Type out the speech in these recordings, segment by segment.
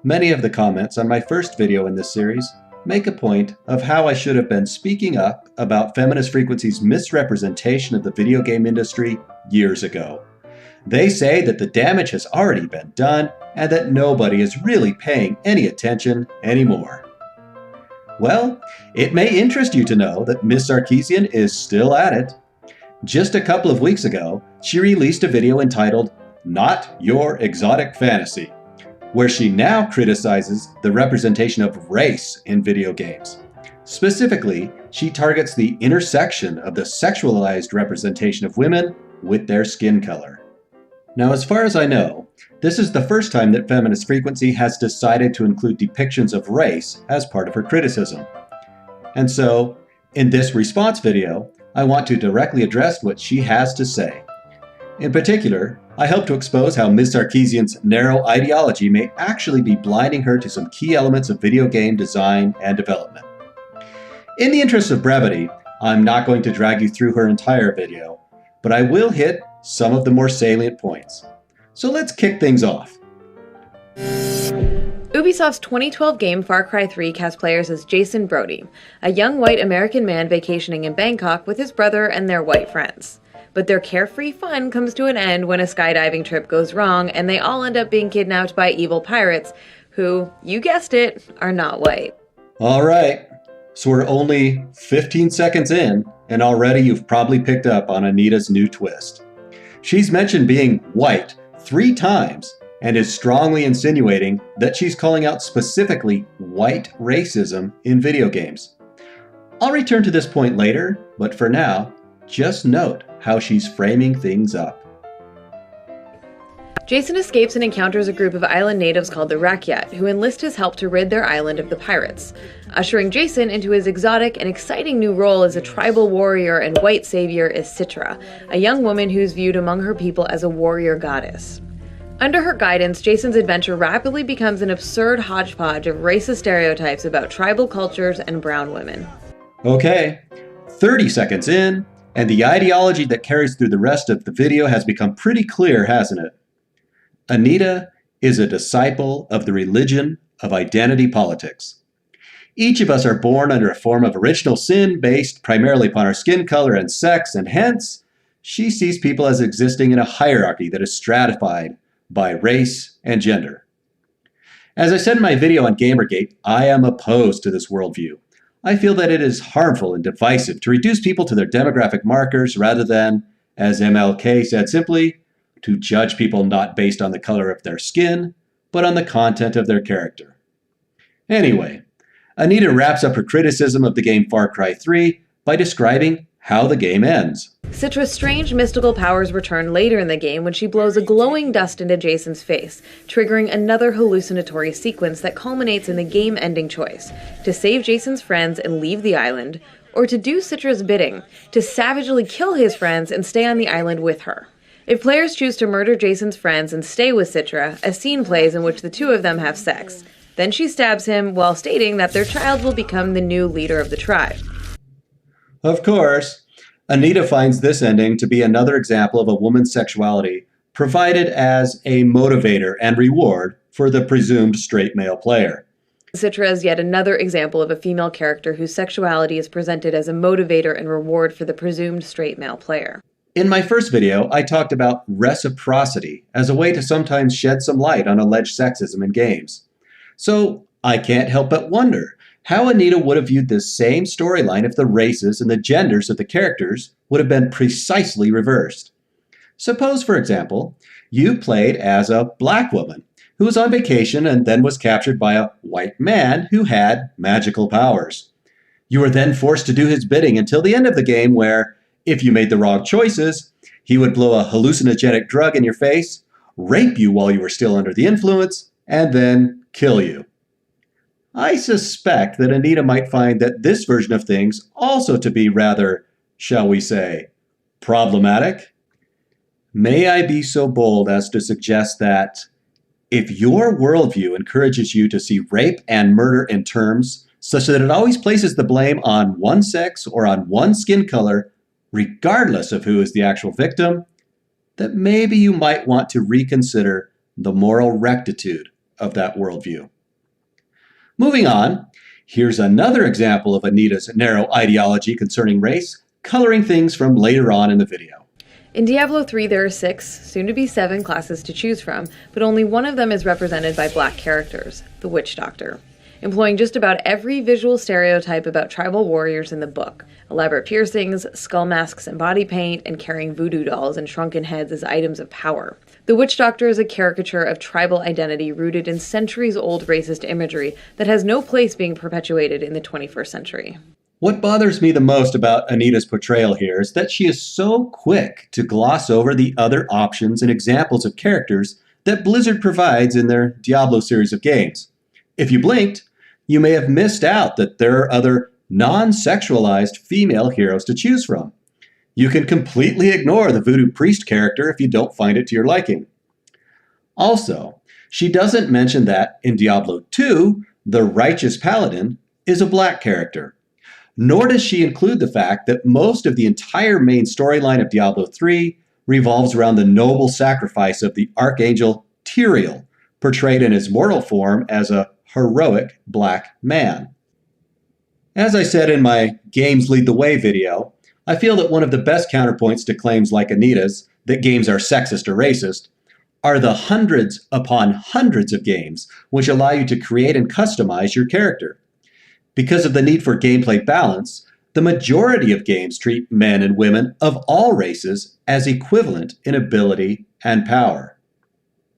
Many of the comments on my first video in this series make a point of how I should have been speaking up about Feminist Frequency's misrepresentation of the video game industry years ago. They say that the damage has already been done and that nobody is really paying any attention anymore. Well, it may interest you to know that Ms. Sarkeesian is still at it. Just a couple of weeks ago, she released a video entitled, "Not Your Exotic Fantasy," where she now criticizes the representation of race in video games. Specifically, she targets the intersection of the sexualized representation of women with their skin color. Now, as far as I know, this is the first time that Feminist Frequency has decided to include depictions of race as part of her criticism. And so, in this response video, I want to directly address what she has to say. In particular, I hope to expose how Ms. Sarkeesian's narrow ideology may actually be blinding her to some key elements of video game design and development. In the interest of brevity, I'm not going to drag you through her entire video, but I will hit some of the more salient points. So let's kick things off. Ubisoft's 2012 game Far Cry 3 cast players as Jason Brody, a young white American man vacationing in Bangkok with his brother and their white friends. But their carefree fun comes to an end when a skydiving trip goes wrong and they all end up being kidnapped by evil pirates who, you guessed it, are not white. All right, so we're only 15 seconds in, and already you've probably picked up on Anita's new twist. She's mentioned being white 3 times and is strongly insinuating that she's calling out specifically white racism in video games. I'll return to this point later, but for now, just note how she's framing things up. Jason escapes and encounters a group of island natives called the Rakyat, who enlist his help to rid their island of the pirates, ushering Jason into his exotic and exciting new role as a tribal warrior and white savior is Citra, a young woman who's viewed among her people as a warrior goddess. Under her guidance, Jason's adventure rapidly becomes an absurd hodgepodge of racist stereotypes about tribal cultures and brown women. Okay, 30 seconds in, and the ideology that carries through the rest of the video has become pretty clear, hasn't it? Anita is a disciple of the religion of identity politics. Each of us are born under a form of original sin based primarily upon our skin color and sex, and hence, she sees people as existing in a hierarchy that is stratified by race and gender. As I said in my video on Gamergate, I am opposed to this worldview. I feel that it is harmful and divisive to reduce people to their demographic markers rather than, as MLK said simply, to judge people not based on the color of their skin, but on the content of their character. Anyway, Anita wraps up her criticism of the game Far Cry 3 by describing how the game ends. Citra's strange mystical powers return later in the game when she blows a glowing dust into Jason's face, triggering another hallucinatory sequence that culminates in the game-ending choice: to save Jason's friends and leave the island, or to do Citra's bidding, to savagely kill his friends and stay on the island with her. If players choose to murder Jason's friends and stay with Citra, a scene plays in which the two of them have sex. Then she stabs him while stating that their child will become the new leader of the tribe. Of course, Anita finds this ending to be another example of a woman's sexuality provided as a motivator and reward for the presumed straight male player. Citra is yet another example of a female character whose sexuality is presented as a motivator and reward for the presumed straight male player. In my first video, I talked about reciprocity as a way to sometimes shed some light on alleged sexism in games. So I can't help but wonder how Anita would have viewed this same storyline if the races and the genders of the characters would have been precisely reversed. Suppose, for example, you played as a black woman who was on vacation and then was captured by a white man who had magical powers. You were then forced to do his bidding until the end of the game where, if you made the wrong choices, he would blow a hallucinogenic drug in your face, rape you while you were still under the influence, and then kill you. I suspect that Anita might find that this version of things also to be rather, shall we say, problematic. May I be so bold as to suggest that if your worldview encourages you to see rape and murder in terms such that it always places the blame on one sex or on one skin color, regardless of who is the actual victim, that maybe you might want to reconsider the moral rectitude of that worldview. Moving on, here's another example of Anita's narrow ideology concerning race, coloring things from later on in the video. In Diablo 3, there are 6, soon to be 7 classes to choose from, but only one of them is represented by black characters, the Witch Doctor, employing just about every visual stereotype about tribal warriors in the book: elaborate piercings, skull masks and body paint, and carrying voodoo dolls and shrunken heads as items of power. The Witch Doctor is a caricature of tribal identity rooted in centuries-old racist imagery that has no place being perpetuated in the 21st century. What bothers me the most about Anita's portrayal here is that she is so quick to gloss over the other options and examples of characters that Blizzard provides in their Diablo series of games. If you blinked, you may have missed out that there are other non-sexualized female heroes to choose from. You can completely ignore the voodoo priest character if you don't find it to your liking. Also, she doesn't mention that in Diablo 2, the righteous paladin is a black character. Nor does she include the fact that most of the entire main storyline of Diablo 3 revolves around the noble sacrifice of the archangel Tyrael, portrayed in his mortal form as a heroic black man. As I said in my Games Lead the Way video, I feel that one of the best counterpoints to claims like Anita's, that games are sexist or racist, are the hundreds upon hundreds of games which allow you to create and customize your character. Because of the need for gameplay balance, the majority of games treat men and women of all races as equivalent in ability and power.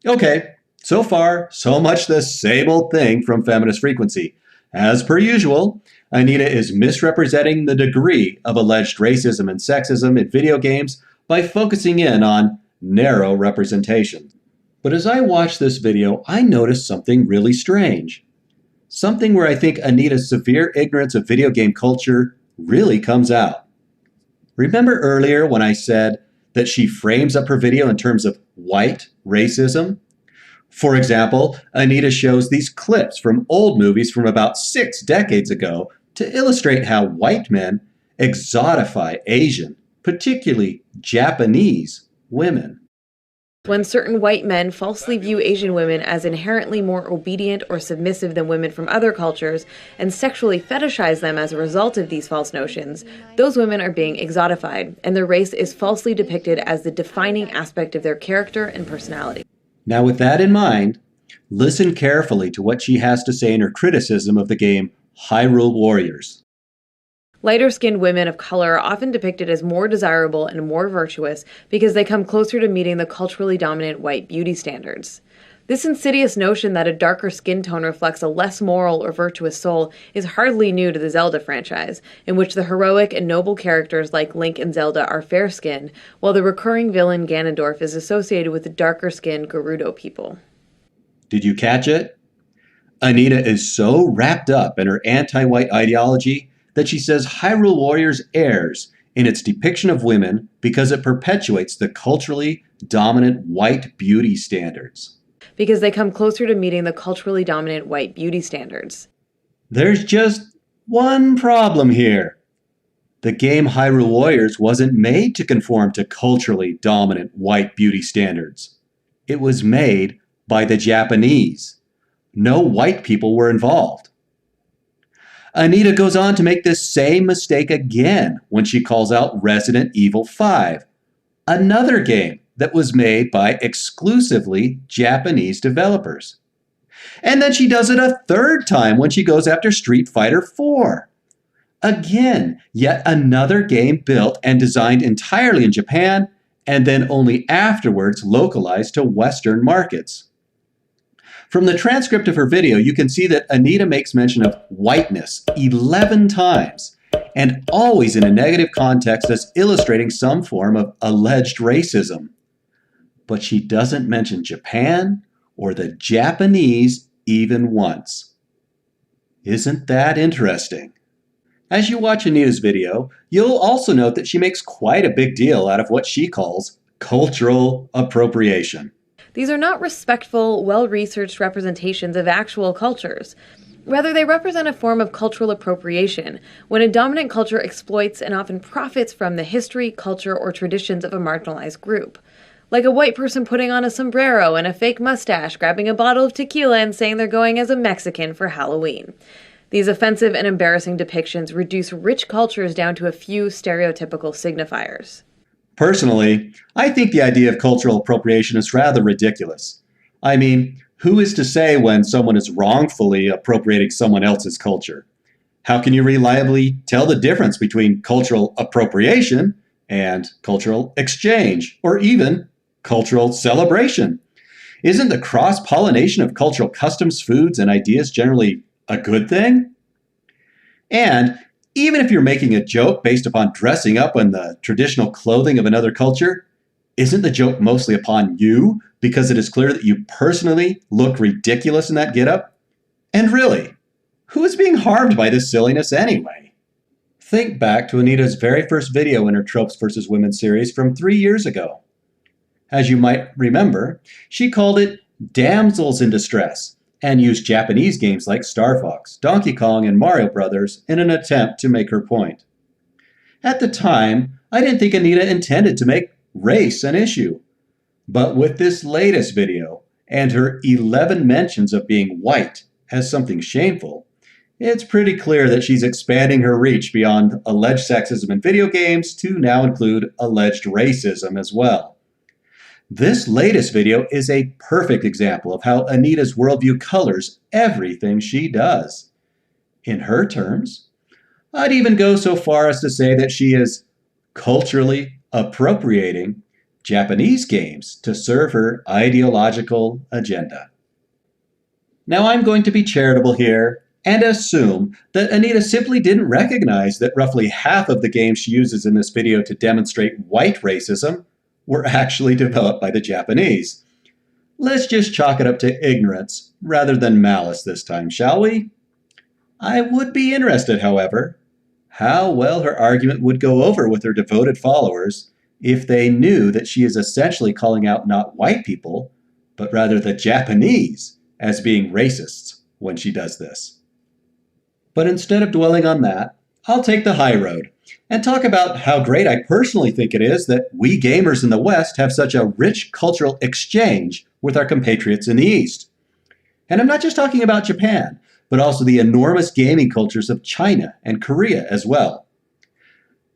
Okay, so far, so much the same old thing from Feminist Frequency. As per usual, Anita is misrepresenting the degree of alleged racism and sexism in video games by focusing in on narrow representation. But as I watched this video, I noticed something really strange. Something where I think Anita's severe ignorance of video game culture really comes out. Remember earlier when I said that she frames up her video in terms of white racism? For example, Anita shows these clips from old movies from about 6 decades ago to illustrate how white men exotify Asian, particularly Japanese, women. When certain white men falsely view Asian women as inherently more obedient or submissive than women from other cultures and sexually fetishize them as a result of these false notions, those women are being exotified, and their race is falsely depicted as the defining aspect of their character and personality. Now with that in mind, listen carefully to what she has to say in her criticism of the game Hyrule Warriors. Lighter-skinned women of color are often depicted as more desirable and more virtuous because they come closer to meeting the culturally dominant white beauty standards. This insidious notion that a darker skin tone reflects a less moral or virtuous soul is hardly new to the Zelda franchise, in which the heroic and noble characters like Link and Zelda are fair-skinned, while the recurring villain Ganondorf is associated with the darker-skinned Gerudo people. Did you catch it? Anita is so wrapped up in her anti-white ideology that she says Hyrule Warriors errs in its depiction of women because it perpetuates the culturally dominant white beauty standards. Because they come closer to meeting the culturally dominant white beauty standards. There's just one problem here. The game Hyrule Warriors wasn't made to conform to culturally dominant white beauty standards. It was made by the Japanese. No white people were involved. Anita goes on to make this same mistake again when she calls out Resident Evil 5, another game that was made by exclusively Japanese developers. And then she does it a third time when she goes after Street Fighter 4. Again, yet another game built and designed entirely in Japan and then only afterwards localized to Western markets. From the transcript of her video, you can see that Anita makes mention of whiteness 11 times, and always in a negative context as illustrating some form of alleged racism. But she doesn't mention Japan or the Japanese even once. Isn't that interesting? As you watch Anita's video, you'll also note that she makes quite a big deal out of what she calls cultural appropriation. These are not respectful, well-researched representations of actual cultures. Rather, they represent a form of cultural appropriation, when a dominant culture exploits and often profits from the history, culture, or traditions of a marginalized group. like a white person putting on a sombrero and a fake mustache, grabbing a bottle of tequila and saying they're going as a Mexican for Halloween. These offensive and embarrassing depictions reduce rich cultures down to a few stereotypical signifiers. Personally, I think the idea of cultural appropriation is rather ridiculous. I mean, who is to say when someone is wrongfully appropriating someone else's culture? How can you reliably tell the difference between cultural appropriation and cultural exchange, or even cultural celebration? Isn't the cross-pollination of cultural customs, foods, and ideas generally a good thing? And even if you're making a joke based upon dressing up in the traditional clothing of another culture, isn't the joke mostly upon you because it is clear that you personally look ridiculous in that getup? And really, who is being harmed by this silliness anyway? Think back to Anita's very first video in her Tropes vs. Women series from 3 years ago. As you might remember, she called it Damsels in Distress and used Japanese games like Star Fox, Donkey Kong, and Mario Brothers in an attempt to make her point. At the time, I didn't think Anita intended to make race an issue. But with this latest video and her 11 mentions of being white as something shameful, it's pretty clear that she's expanding her reach beyond alleged sexism in video games to now include alleged racism as well. This latest video is a perfect example of how Anita's worldview colors everything she does. In her terms, I'd even go so far as to say that she is culturally appropriating Japanese games to serve her ideological agenda. Now I'm going to be charitable here and assume that Anita simply didn't recognize that roughly half of the games she uses in this video to demonstrate white racism were actually developed by the Japanese. Let's just chalk it up to ignorance rather than malice this time, shall we? I would be interested, however, how well her argument would go over with her devoted followers if they knew that she is essentially calling out not white people, but rather the Japanese as being racists when she does this. But instead of dwelling on that, I'll take the high road and talk about how great I personally think it is that we gamers in the West have such a rich cultural exchange with our compatriots in the East. And I'm not just talking about Japan, but also the enormous gaming cultures of China and Korea as well.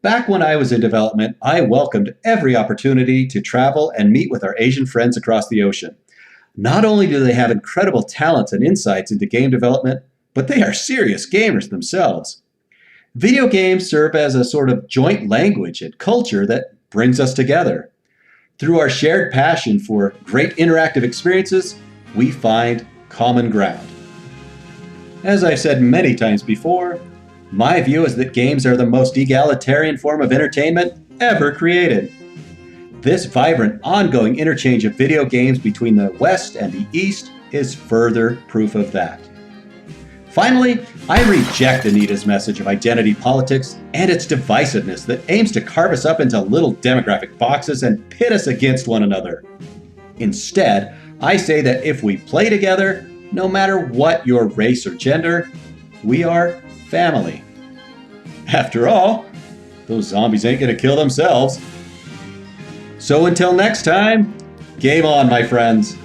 Back when I was in development, I welcomed every opportunity to travel and meet with our Asian friends across the ocean. Not only do they have incredible talents and insights into game development, but they are serious gamers themselves. Video games serve as a sort of joint language and culture that brings us together. Through our shared passion for great interactive experiences, we find common ground. As I've said many times before, my view is that games are the most egalitarian form of entertainment ever created. This vibrant, ongoing interchange of video games between the West and the East is further proof of that. Finally, I reject Anita's message of identity politics and its divisiveness that aims to carve us up into little demographic boxes and pit us against one another. Instead, I say that if we play together, no matter what your race or gender, we are family. After all, those zombies ain't gonna kill themselves. So until next time, game on, my friends.